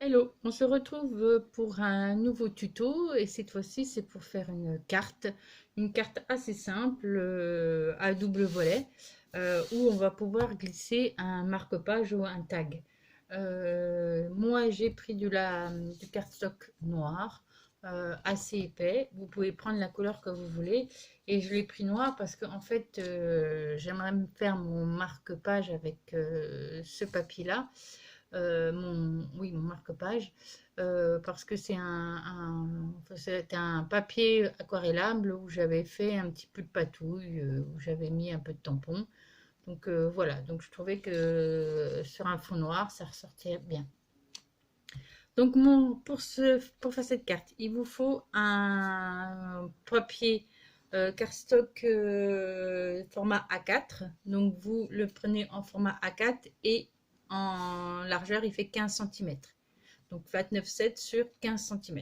Hello, on se retrouve pour un nouveau tuto et cette fois-ci c'est pour faire une carte assez simple à double volet où on va pouvoir glisser un marque-page ou un tag. Moi j'ai pris du cardstock noir assez épais, vous pouvez prendre la couleur que vous voulez et je l'ai pris noir parce que en fait j'aimerais me faire mon marque-page avec ce papier-là mon marque-page, parce que c'est un papier aquarellable où j'avais fait un petit peu de patouille, où j'avais mis un peu de tampon. Donc voilà, donc je trouvais que sur un fond noir, ça ressortait bien. Donc pour faire cette carte, il vous faut un papier cardstock format A4. Donc vous le prenez en format A4 et en largeur, il fait 15 cm. Donc 29,7 sur 15 cm.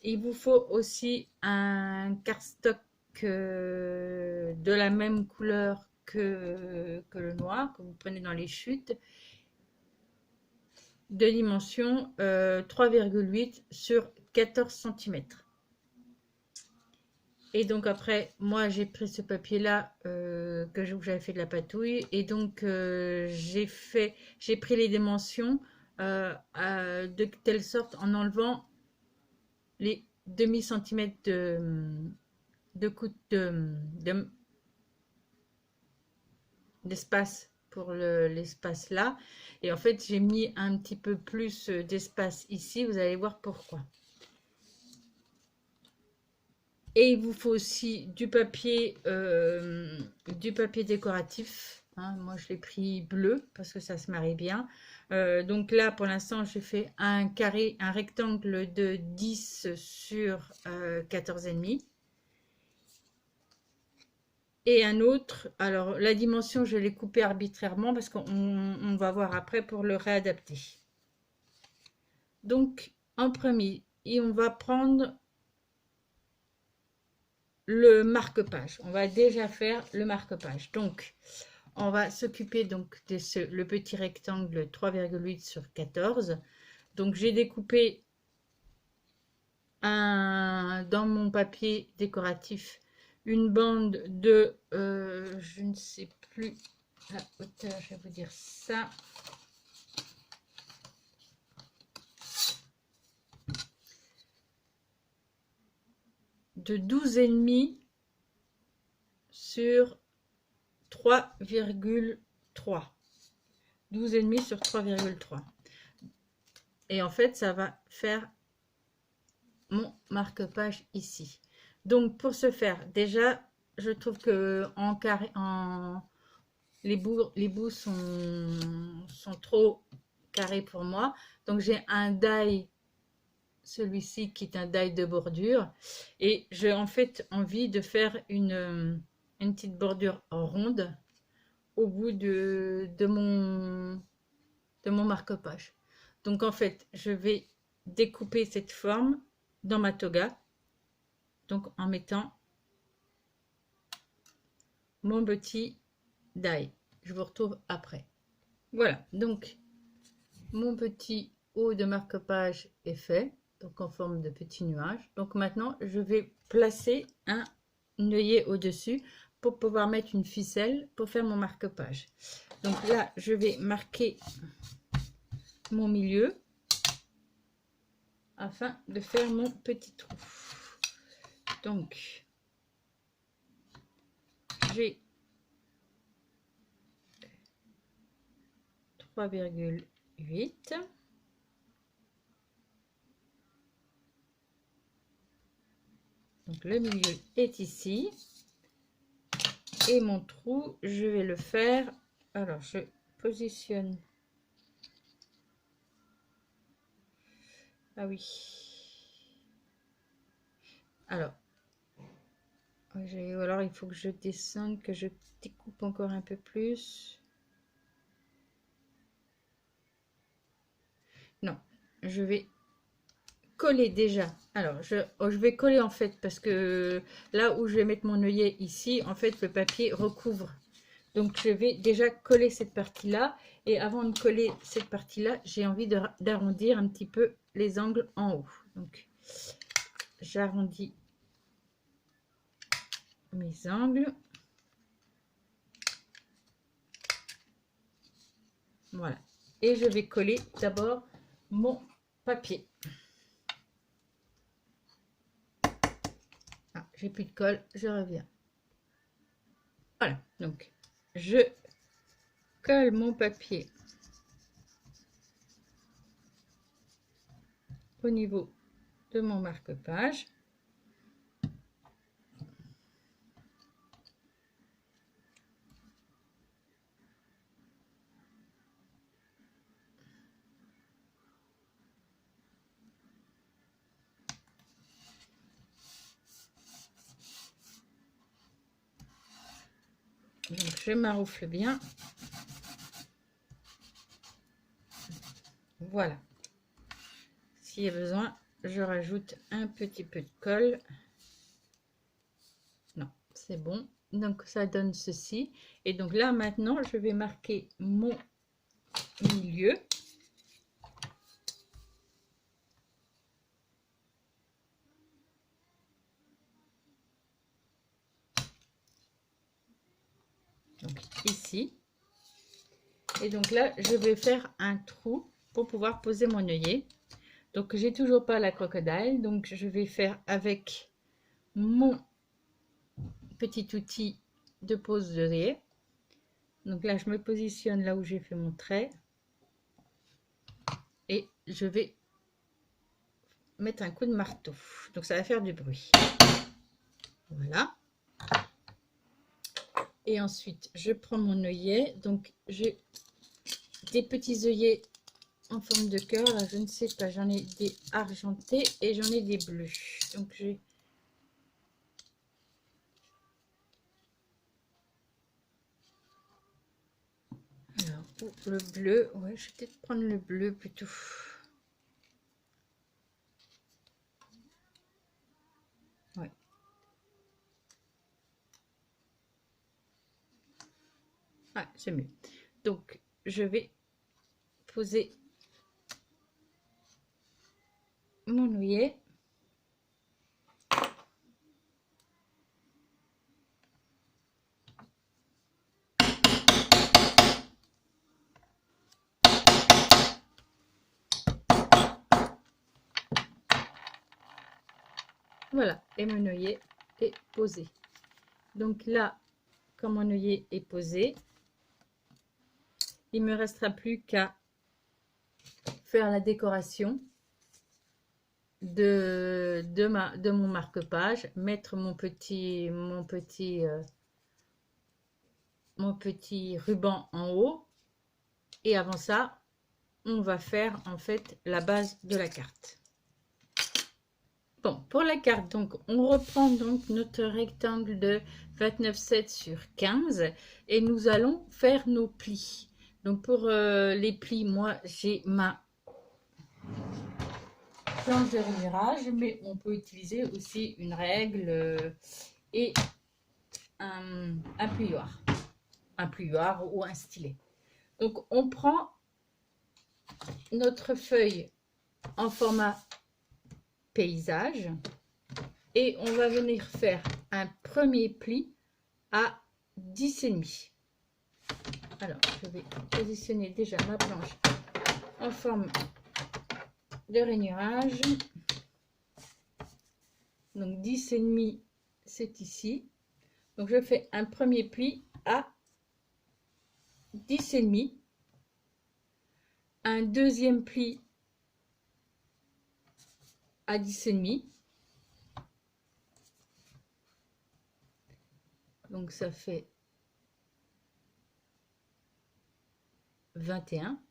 Il vous faut aussi un cardstock de la même couleur que le noir, que vous prenez dans les chutes, de dimension 3,8 sur 14 cm. Et donc après, moi j'ai pris ce papier-là que j'avais fait de la patouille et donc j'ai pris les dimensions de telle sorte en enlevant les demi-centimètres de d'espace pour l'espace là. Et en fait, j'ai mis un petit peu plus d'espace ici. Vous allez voir pourquoi. Et il vous faut aussi du papier décoratif. Hein. Moi, je l'ai pris bleu parce que ça se marie bien. Donc là, pour l'instant, j'ai fait un rectangle de 10 sur 14,5. Et un autre, alors la dimension, je l'ai coupé arbitrairement parce qu'on va voir après pour le réadapter. Donc, en premier, et on va prendre le marque-page. On va déjà faire le marque-page. Donc, on va s'occuper donc de le petit rectangle 3,8 sur 14. Donc, j'ai découpé dans mon papier décoratif une bande de, je ne sais plus la hauteur, je vais vous dire ça. De 12,5 sur 3,3. 12,5 sur 3,3. Et en fait, ça va faire mon marque-page ici. Donc, pour ce faire, déjà, je trouve que les bouts sont trop carrés pour moi. Donc, j'ai un die, celui-ci qui est un die de bordure. Et j'ai en fait envie de faire une petite bordure ronde au bout de mon marque-page. Donc en fait, je vais découper cette forme dans ma toga, donc en mettant mon petit die. Je vous retrouve après. Voilà, donc mon petit haut de marque-page est fait, donc en forme de petit nuage. Donc maintenant, je vais placer un œillet au-dessus pour pouvoir mettre une ficelle pour faire mon marque-page. Donc là, je vais marquer mon milieu afin de faire mon petit trou. Donc, j'ai 3,8. Donc, le milieu est ici. Et mon trou, je vais le faire. Alors, je positionne. Ah oui. Alors, il faut que je descende, que je découpe encore un peu plus. Non, je vais coller déjà. Alors, je vais coller en fait parce que là où je vais mettre mon œillet ici, en fait, le papier recouvre. Donc, je vais déjà coller cette partie-là. Et avant de coller cette partie-là, j'ai envie d'arrondir un petit peu les angles en haut. Donc, j'arrondis mes angles. Voilà. Et je vais coller d'abord mon papier. Ah, j'ai plus de colle, je reviens. Voilà, donc je colle mon papier au niveau de mon marque-page. Donc je maroufle bien. Voilà. S'il y a besoin, je rajoute un petit peu de colle. Non, c'est bon. Donc ça donne ceci. Et donc là maintenant, je vais marquer mon milieu. Donc ici. Et donc là, je vais faire un trou pour pouvoir poser mon œillet. Donc j'ai toujours pas la crocodile, donc je vais faire avec mon petit outil de pose d'œillet. Donc là, je me positionne là où j'ai fait mon trait et je vais mettre un coup de marteau. Donc ça va faire du bruit. Voilà. Et ensuite, je prends mon œillet. Donc j'ai des petits œillets en forme de cœur. Là, je ne sais pas, j'en ai des argentés et j'en ai des bleus. Donc j'ai le bleu. Ouais, je vais peut-être prendre le bleu plutôt. Ouais. Ah, c'est mieux. Donc je vais poser mon œillet. Voilà, et mon œillet est posé. Donc là, quand mon œillet est posé, il me restera plus qu'à faire la décoration de mon marque-page, mettre mon petit ruban en haut. Et avant ça, on va faire en fait la base de la carte. Bon, pour la carte, donc on reprend donc notre rectangle de 29,7 sur 15 et nous allons faire nos plis. Donc pour les plis, moi j'ai ma planche de rainurage, mais on peut utiliser aussi une règle et un plioir ou un stylet. Donc on prend notre feuille en format paysage et on va venir faire un premier pli à 10,5. Alors je vais positionner déjà ma planche en forme de rainurage. Donc 10,5 c'est ici. Donc je fais un premier pli à 10,5, un deuxième pli à 10,5. Donc ça fait 21.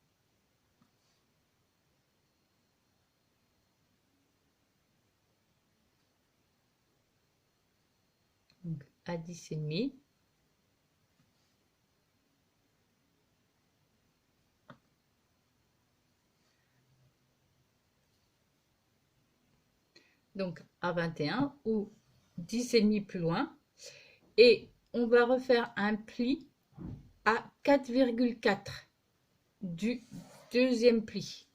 Donc à 10,5. Donc à 21 ou 10,5 plus loin. Et on va refaire un pli à 4,4 du deuxième pli.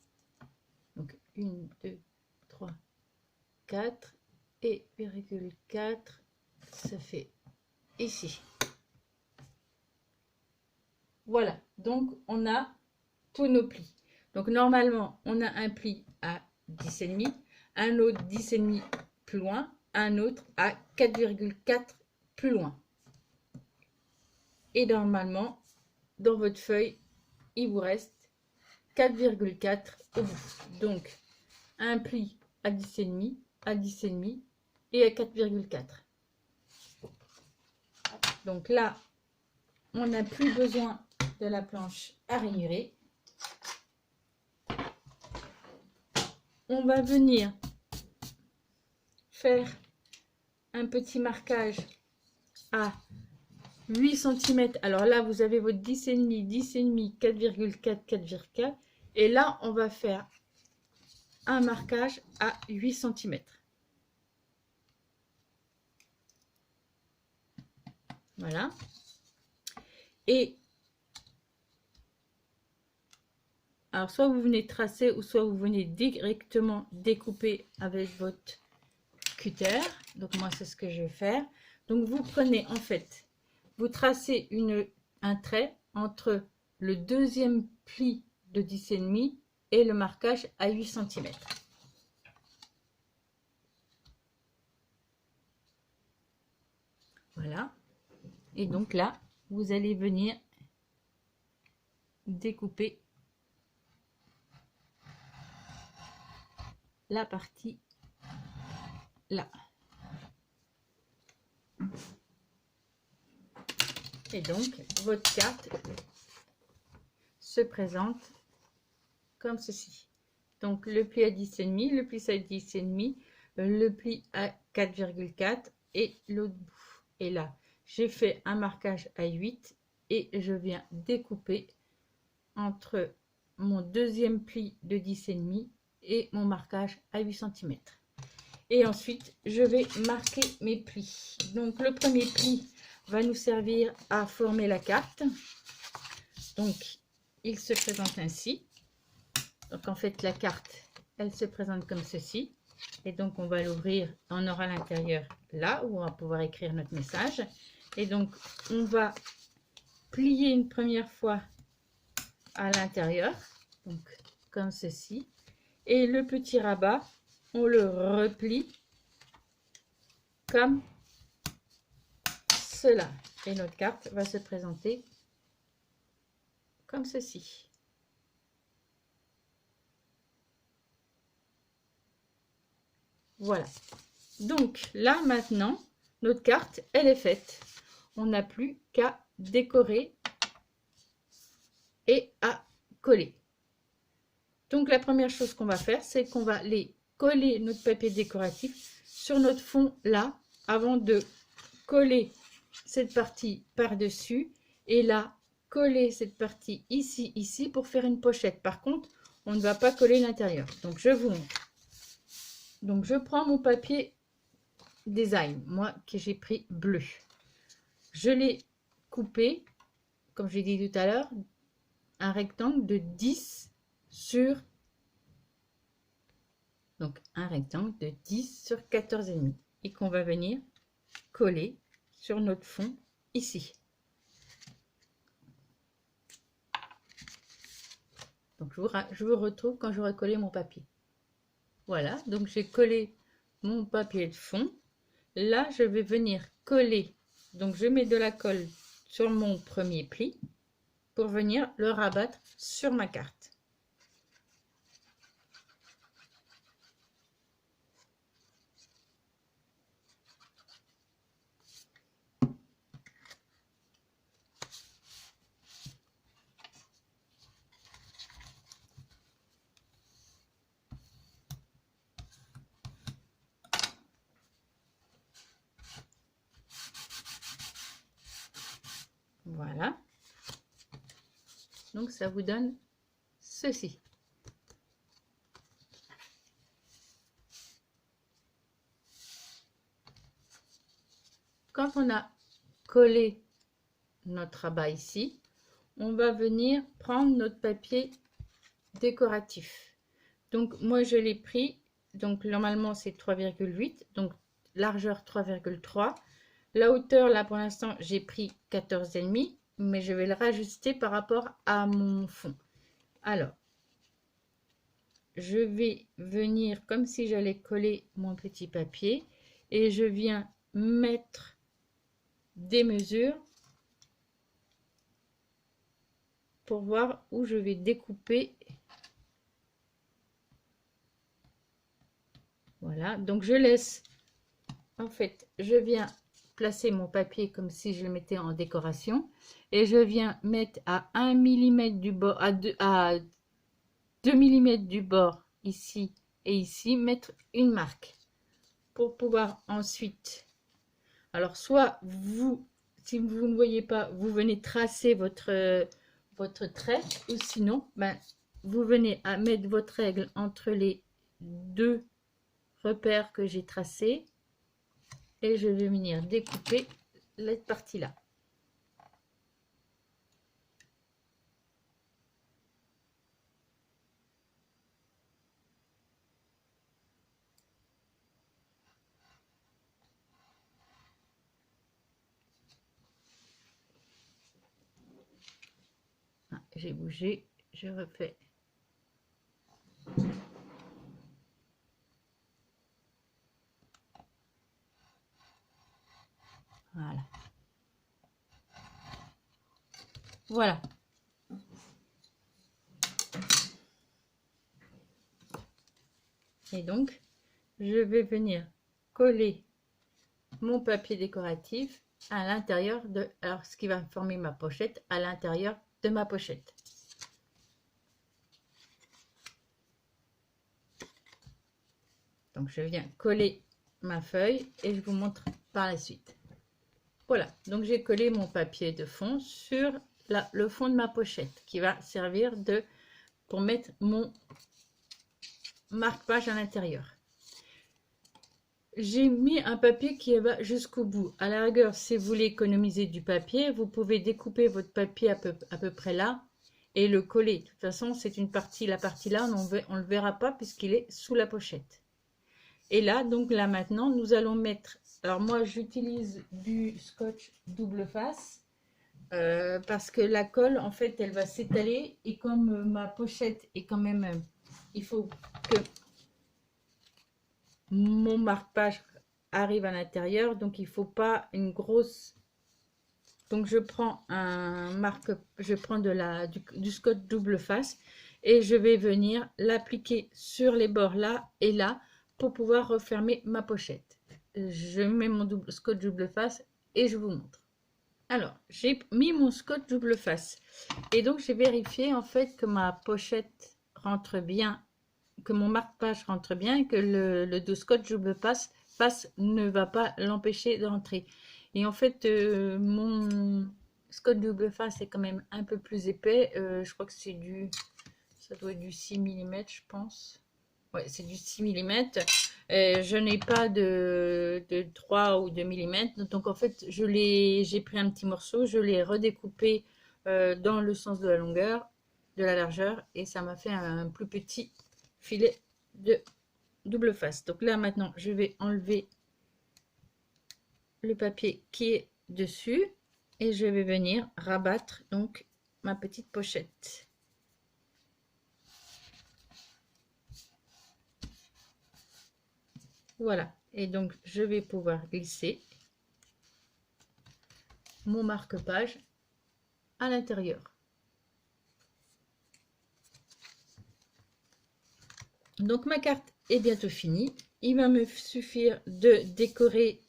Donc 1, 2, 3, 4 et 4, ça fait ici. Voilà, donc on a tous nos plis. Donc normalement, on a un pli à 10,5, un autre 10,5 plus loin, un autre à 4,4 plus loin. Et normalement, dans votre feuille, il vous reste 4,4 au bout. Donc, un pli à 10,5, à 10,5 et à 4,4. Donc là, on n'a plus besoin de la planche à rayurer. On va venir faire un petit marquage à 8 cm. Alors là, vous avez votre 10,5, 10,5, 4,4, 4,4. Et là, on va faire un marquage à 8 cm. Voilà. Et alors, soit vous venez tracer ou soit vous venez directement découper avec votre cutter. Donc, moi, c'est ce que je vais faire. Donc, vous prenez, en fait, vous tracez un trait entre le deuxième pli de 10,5 et le marquage à 8 cm. Voilà. Et donc là, vous allez venir découper la partie là. Et donc, votre carte se présente comme ceci. Donc, le pli à 10,5, le pli à 10,5, le pli à 4,4 et l'autre bout. Et là, j'ai fait un marquage à 8 et je viens découper entre mon deuxième pli de 10,5 et mon marquage à 8 cm. Et ensuite, je vais marquer mes plis. Donc, le premier pli va nous servir à former la carte. Donc, il se présente ainsi. Donc, en fait, la carte, elle se présente comme ceci. Et donc, on va l'ouvrir. On aura l'intérieur là où on va pouvoir écrire notre message. Et donc, on va plier une première fois à l'intérieur. Donc, comme ceci. Et le petit rabat, on le replie comme cela. Et notre carte va se présenter comme ceci. Voilà. Donc là maintenant, notre carte, elle est faite. On n'a plus qu'à décorer et à coller. Donc la première chose qu'on va faire, c'est qu'on va aller coller notre papier décoratif sur notre fond là, avant de coller cette partie par-dessus et là, coller cette partie ici, ici pour faire une pochette. Par contre, on ne va pas coller l'intérieur. Donc je vous montre. Donc je prends mon papier design, moi que j'ai pris bleu. Je l'ai coupé, comme j'ai dit tout à l'heure, un rectangle de 10 sur... Donc un rectangle de 10 sur 14,5 et qu'on va venir coller sur notre fond ici. Donc je vous retrouve quand j'aurai collé mon papier. Voilà, donc j'ai collé mon papier de fond. Là, je vais venir coller. Donc je mets de la colle sur mon premier pli pour venir le rabattre sur ma carte. Voilà. Donc ça vous donne ceci. Quand on a collé notre rabat ici, on va venir prendre notre papier décoratif. Donc moi je l'ai pris, donc normalement c'est 3,8, donc largeur 3,3. La hauteur là pour l'instant j'ai pris 14,5, mais je vais le rajuster par rapport à mon fond. Alors, je vais venir comme si j'allais coller mon petit papier et je viens mettre des mesures pour voir où je vais découper. Voilà, donc je laisse, en fait, je viens placer mon papier comme si je le mettais en décoration et je viens mettre à 1 mm du bord, à 2 mm du bord ici et ici, mettre une marque pour pouvoir ensuite, alors soit vous, si vous ne voyez pas, vous venez tracer votre trait, ou sinon, ben, vous venez à mettre votre règle entre les deux repères que j'ai tracés et je vais venir découper cette partie là. Ah, j'ai bougé, je refais. Voilà. Voilà. Et donc, je vais venir coller mon papier décoratif à l'intérieur de, alors ce qui va former ma pochette, à l'intérieur de ma pochette. Donc je viens coller ma feuille et je vous montre par la suite. Voilà, donc j'ai collé mon papier de fond sur le fond de ma pochette qui va servir pour mettre mon marque-page à l'intérieur. J'ai mis un papier qui va jusqu'au bout. À la rigueur, si vous voulez économiser du papier, vous pouvez découper votre papier à peu près là et le coller. De toute façon, c'est une partie, la partie là, on ne le verra pas puisqu'il est sous la pochette. Et là, donc là maintenant, nous allons mettre, alors moi j'utilise du scotch double face parce que la colle, en fait, elle va s'étaler et comme ma pochette est quand même, il faut que mon marque-page arrive à l'intérieur, donc il ne faut pas une grosse. Donc je prends du scotch double face et je vais venir l'appliquer sur les bords là et là pour pouvoir refermer ma pochette. Je mets mon scotch double face et je vous montre. Alors, j'ai mis mon scotch double face et donc j'ai vérifié en fait que ma pochette rentre bien, que mon marque-page rentre bien et que le scotch double face ne va pas l'empêcher d'entrer. Et en fait, mon scotch double face est quand même un peu plus épais. Je crois que ça doit être du 6 mm, je pense. Ouais, c'est du 6 mm. Je n'ai pas de 3 ou 2 mm. Donc en fait, j'ai pris un petit morceau, je l'ai redécoupé dans le sens de la longueur, de la largeur, et ça m'a fait un plus petit filet de double face. Donc là maintenant, je vais enlever le papier qui est dessus et je vais venir rabattre donc ma petite pochette. Voilà, et donc je vais pouvoir glisser mon marque-page à l'intérieur. Donc ma carte est bientôt finie. Il va me suffire de décorer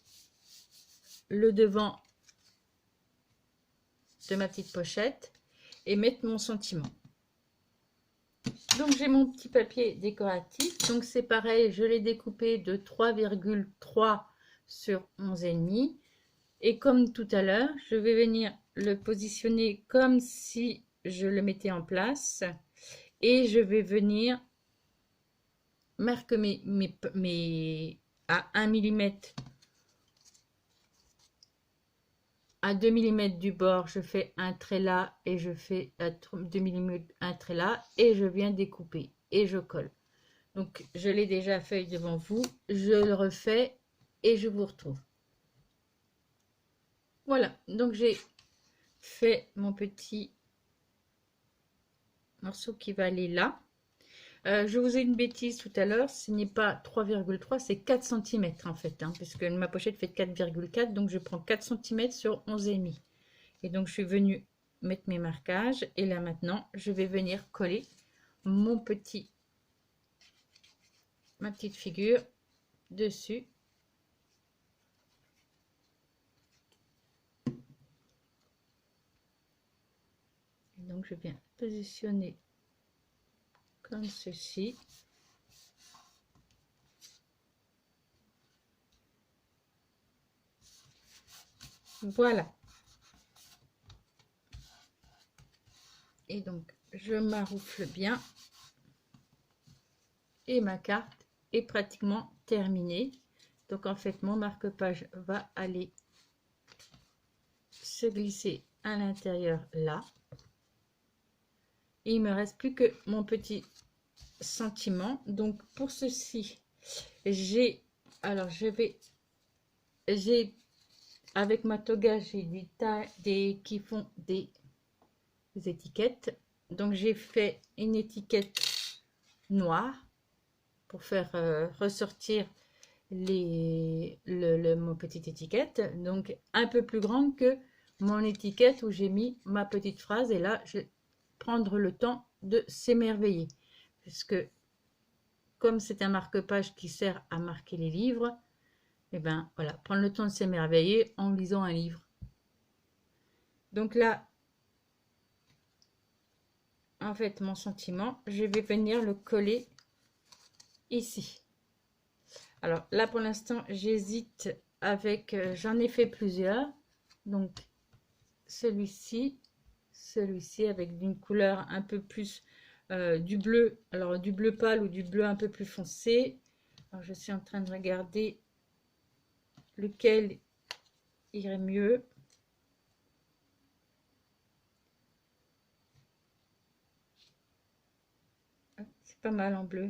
le devant de ma petite pochette et mettre mon sentiment. Donc j'ai mon petit papier décoratif. Donc c'est pareil, je l'ai découpé de 3,3 sur 11,5. Et comme tout à l'heure, je vais venir le positionner comme si je le mettais en place. Et je vais venir marquer à 1 mm à 2 mm du bord, je fais un trait là et je fais à 2 mm un trait là et je viens découper et je colle. Donc je l'ai déjà fait devant vous, je le refais et je vous retrouve. Voilà, donc j'ai fait mon petit morceau qui va aller là. Je vous ai une bêtise tout à l'heure, ce n'est pas 3,3, c'est 4 cm en fait, hein, puisque ma pochette fait 4,4, donc je prends 4 cm sur 11,5. Et donc je suis venue mettre mes marquages, et là maintenant, je vais venir coller ma petite figure dessus. Et donc je viens positionner comme ceci. Voilà. Et donc, je maroufle bien. Et ma carte est pratiquement terminée. Donc, en fait, mon marque-page va aller se glisser à l'intérieur là. Et il me reste plus que mon petit sentiment. Donc, pour ceci, j'ai avec ma toga, j'ai qui font des étiquettes. Donc j'ai fait une étiquette noire pour faire ressortir mon petite étiquette. Donc un peu plus grande que mon étiquette où j'ai mis ma petite phrase. Et là, je vais prendre le temps de s'émerveiller. Puisque comme c'est un marque-page qui sert à marquer les livres, et ben voilà, prendre le temps de s'émerveiller en lisant un livre. Donc là, en fait, mon sentiment, je vais venir le coller ici. Alors là, pour l'instant, j'hésite avec, j'en ai fait plusieurs. Donc, celui-ci avec une couleur un peu plus du bleu, alors du bleu pâle ou du bleu un peu plus foncé. Alors, je suis en train de regarder lequel irait mieux. C'est pas mal en bleu.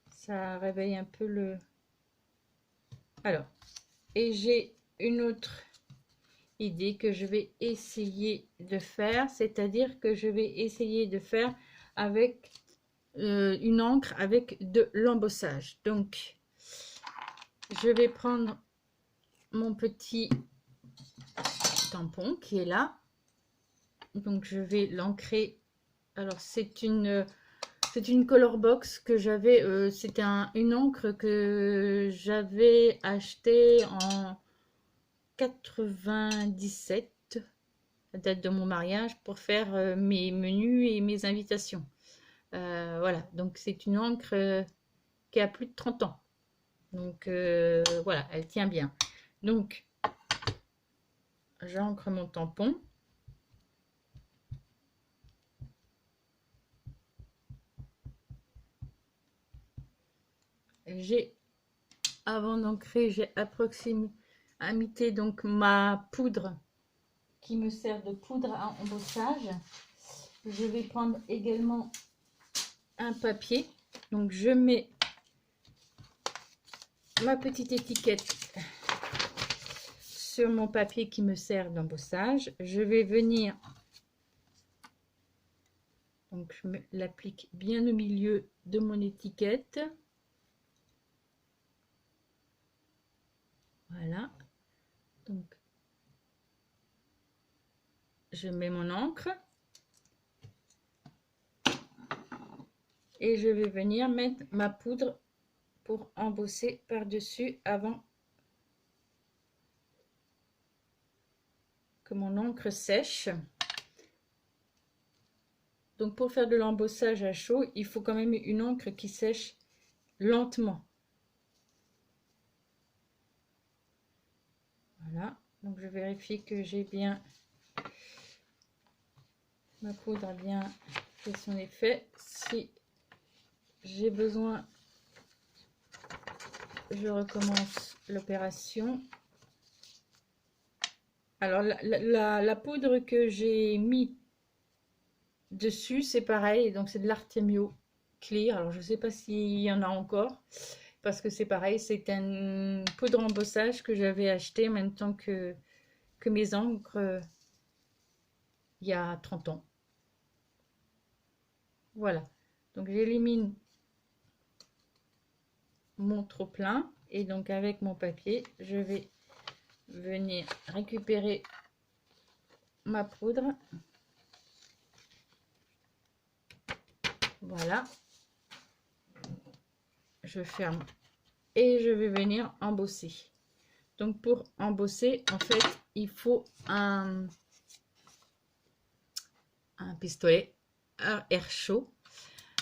Ça réveille un peu le... Alors, et j'ai une autre idée que je vais essayer de faire, c'est-à-dire que je vais essayer de faire avec une encre avec de l'embossage. Donc, je vais prendre mon petit tampon qui est là. Donc, je vais l'ancrer. Alors, c'est une color box que j'avais, c'était une encre que j'avais achetée en 97, la date de mon mariage, pour faire mes menus et mes invitations. Voilà, donc c'est une encre qui a plus de 30 ans. Donc voilà, elle tient bien. Donc, j'ancre mon tampon. Avant d'ancrer, j'ai imité donc ma poudre qui me sert de poudre à embossage. Je vais prendre également un papier. Donc, je mets ma petite étiquette sur mon papier qui me sert d'embossage. Je vais venir, donc je l'applique bien au milieu de mon étiquette. Voilà. Donc, je mets mon encre. Et je vais venir mettre ma poudre pour embosser par-dessus avant que mon encre sèche. Donc pour faire de l'embossage à chaud, il faut quand même une encre qui sèche lentement. Voilà, donc je vérifie que j'ai bien, ma poudre a bien fait son effet. Si j'ai besoin, je recommence l'opération. Alors, la poudre que j'ai mis dessus, c'est pareil. Donc, c'est de l'Artemio Clear. Alors, je ne sais pas s'il y en a encore. Parce que c'est pareil. C'est une poudre embossage que j'avais acheté en même temps que mes encres il y a 30 ans. Voilà. Donc, j'élimine mon trop plein. Et donc, avec mon papier, je vais venir récupérer ma poudre. Voilà. Je ferme et je vais venir embosser. Donc pour embosser, en fait, il faut un pistolet à air chaud,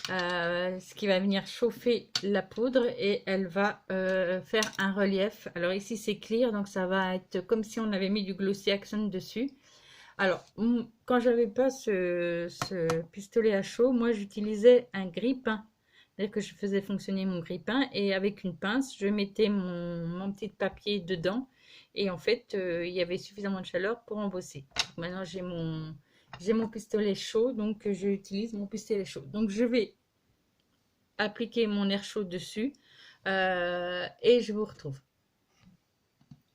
ce qui va venir chauffer la poudre et elle va faire un relief. Alors ici c'est clear, donc ça va être comme si on avait mis du Glossy Accent dessus. Alors quand j'avais pas ce pistolet à chaud, moi j'utilisais un grille-pain. C'est-à-dire que je faisais fonctionner mon grille-pain et avec une pince, je mettais mon petit papier dedans et en fait, il y avait suffisamment de chaleur pour embosser. Donc maintenant, j'ai mon pistolet chaud, donc j'utilise mon pistolet chaud. Donc je vais appliquer mon air chaud dessus et je vous retrouve.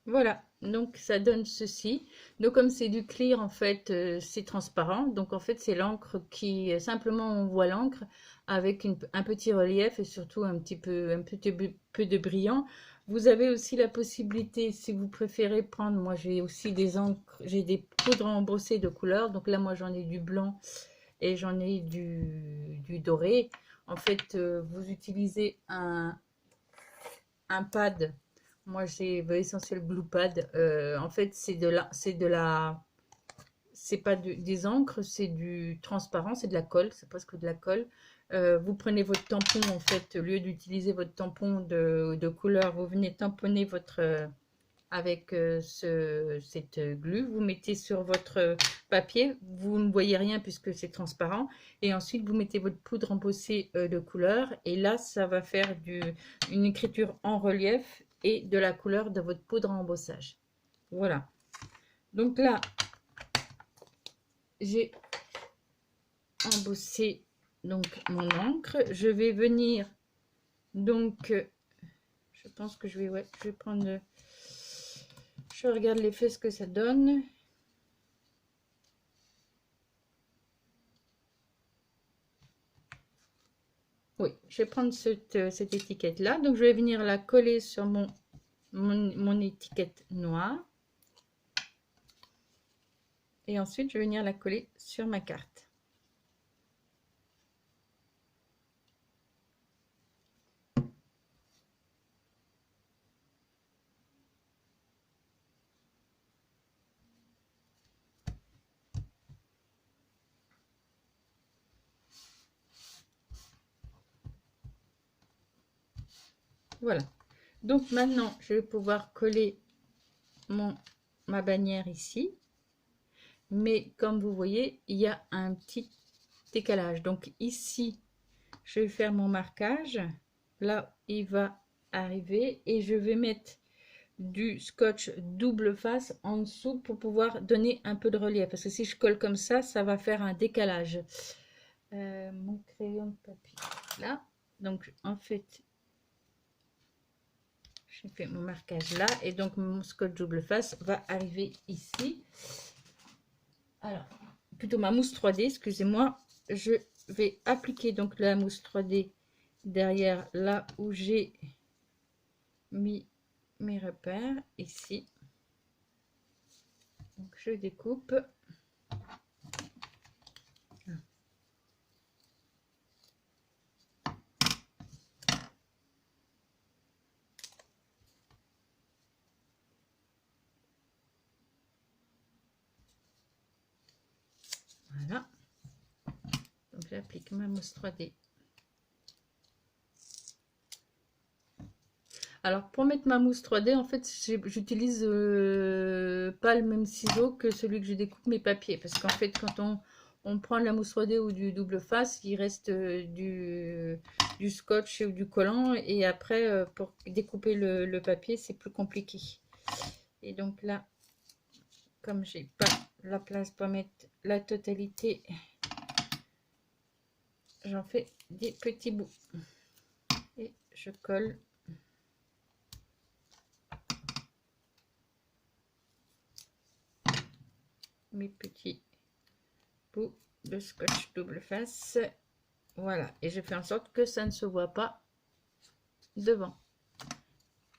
Voilà, donc ça donne ceci. Donc comme c'est du clear, en fait, c'est transparent. Donc en fait, c'est l'encre qui, simplement on voit l'encre avec un petit relief et surtout un petit peu de brillant. Vous avez aussi la possibilité, si vous préférez prendre, moi j'ai aussi des encres, j'ai des poudres embossées de couleurs. Donc là, moi j'en ai du blanc et j'en ai du doré. En fait, vous utilisez un pad. Moi, j'ai Essentiel Glue Pad. En fait, c'est pas des encres, c'est du transparent, c'est de la colle, c'est presque de la colle. Vous prenez votre tampon, en fait, au lieu d'utiliser votre tampon de couleur, vous venez tamponner avec cette glue, vous mettez sur votre papier, vous ne voyez rien puisque c'est transparent, et ensuite vous mettez votre poudre embossée de couleur, et là ça va faire une écriture en relief et de la couleur de votre poudre à embossage. Voilà, donc là j'ai embossé donc mon encre. Je vais venir donc je pense que je vais prendre, je regarde l'effet ce que ça donne. Oui, je vais prendre cette étiquette là, donc je vais venir la coller sur mon étiquette noire et ensuite je vais venir la coller sur ma carte. Voilà, donc maintenant je vais pouvoir coller ma bannière ici, mais comme vous voyez il y a un petit décalage. Donc ici je vais faire mon marquage, là il va arriver et je vais mettre du scotch double face en dessous pour pouvoir donner un peu de relief, parce que si je colle comme ça va faire un décalage. Mon crayon de papier là, donc en fait j'ai fait mon marquage là et donc mon scotch double face va arriver ici. Alors plutôt ma mousse 3D, excusez-moi, je vais appliquer donc la mousse 3D derrière là où j'ai mis mes repères ici. Donc je découpe. Voilà. Donc j'applique ma mousse 3D. Alors pour mettre ma mousse 3D, en fait, j'utilise pas le même ciseau que celui que je découpe mes papiers. Parce qu'en fait, quand on prend la mousse 3D ou du double face, il reste du scotch ou du collant. Et après, pour découper le papier, c'est plus compliqué. Et donc là, comme j'ai pas la place pour mettre la totalité, j'en fais des petits bouts et je colle mes petits bouts de scotch double face. Voilà, et je fais en sorte que ça ne se voit pas devant.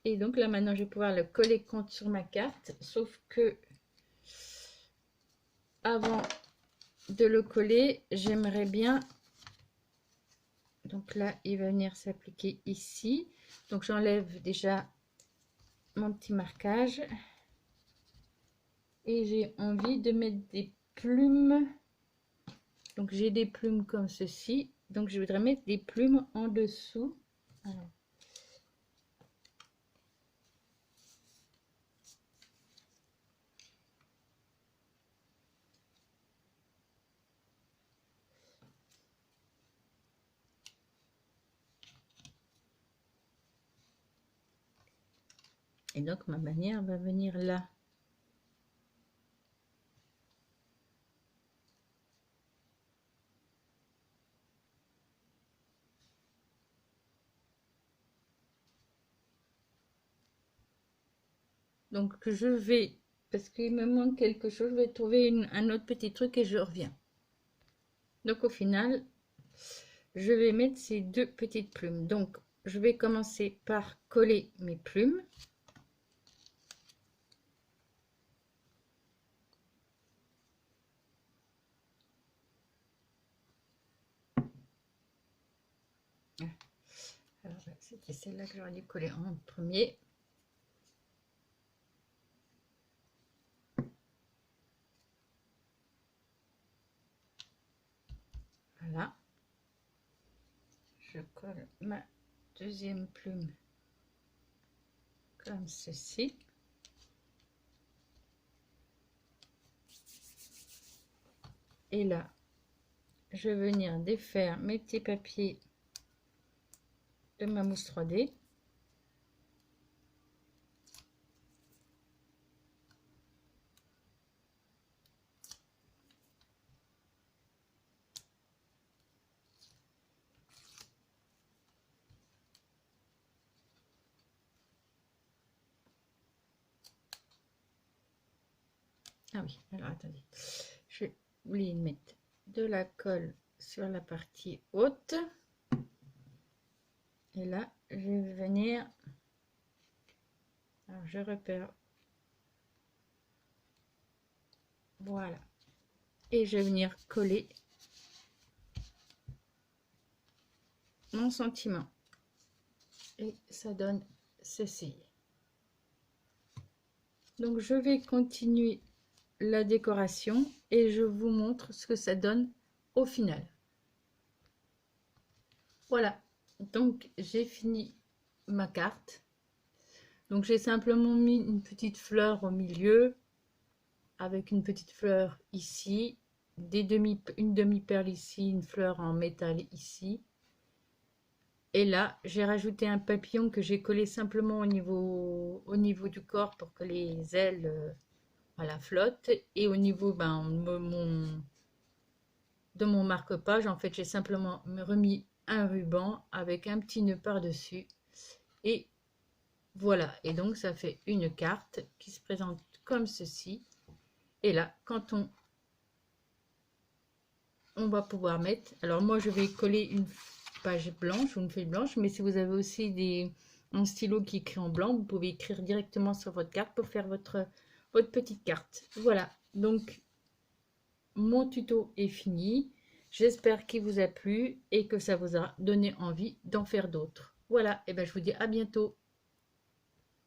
Et donc là maintenant je vais pouvoir le coller contre sur ma carte, sauf que avant de le coller, j'aimerais bien, donc là il va venir s'appliquer ici, donc j'enlève déjà mon petit marquage et j'ai envie de mettre des plumes. Donc j'ai des plumes comme ceci, donc je voudrais mettre des plumes en dessous. Alors, et donc ma bannière va venir là. Donc je vais, parce qu'il me manque quelque chose, je vais trouver un autre petit truc et je reviens. Donc au final, je vais mettre ces deux petites plumes. Donc je vais commencer par coller mes plumes. Alors c'était celle-là que j'aurais dû coller en premier. Voilà. Je colle ma deuxième plume comme ceci. Et là, je vais venir défaire mes petits papiers de ma mousse 3D. Ah oui, alors attendez, je vais oublier de mettre de la colle sur la partie haute. Et là, je vais venir, alors je repère, voilà, et je vais venir coller mon sentiment. Et ça donne ceci. Donc je vais continuer la décoration et je vous montre ce que ça donne au final. Voilà, donc j'ai fini ma carte. Donc j'ai simplement mis une petite fleur au milieu avec une petite fleur ici, une demi-perle ici, une fleur en métal ici. Et là, j'ai rajouté un papillon que j'ai collé simplement au niveau du corps pour que les ailes voilà, flottent. Et au niveau de mon marque-page, en fait, j'ai simplement remis un ruban avec un petit nœud par-dessus. Et voilà, et donc ça fait une carte qui se présente comme ceci. Et là, quand on va pouvoir mettre, alors moi je vais coller une page blanche ou une feuille blanche, mais si vous avez aussi un stylo qui écrit en blanc, vous pouvez écrire directement sur votre carte pour faire votre petite carte. Voilà, donc mon tuto est fini. J'espère qu'il vous a plu et que ça vous a donné envie d'en faire d'autres. Voilà, et ben je vous dis à bientôt.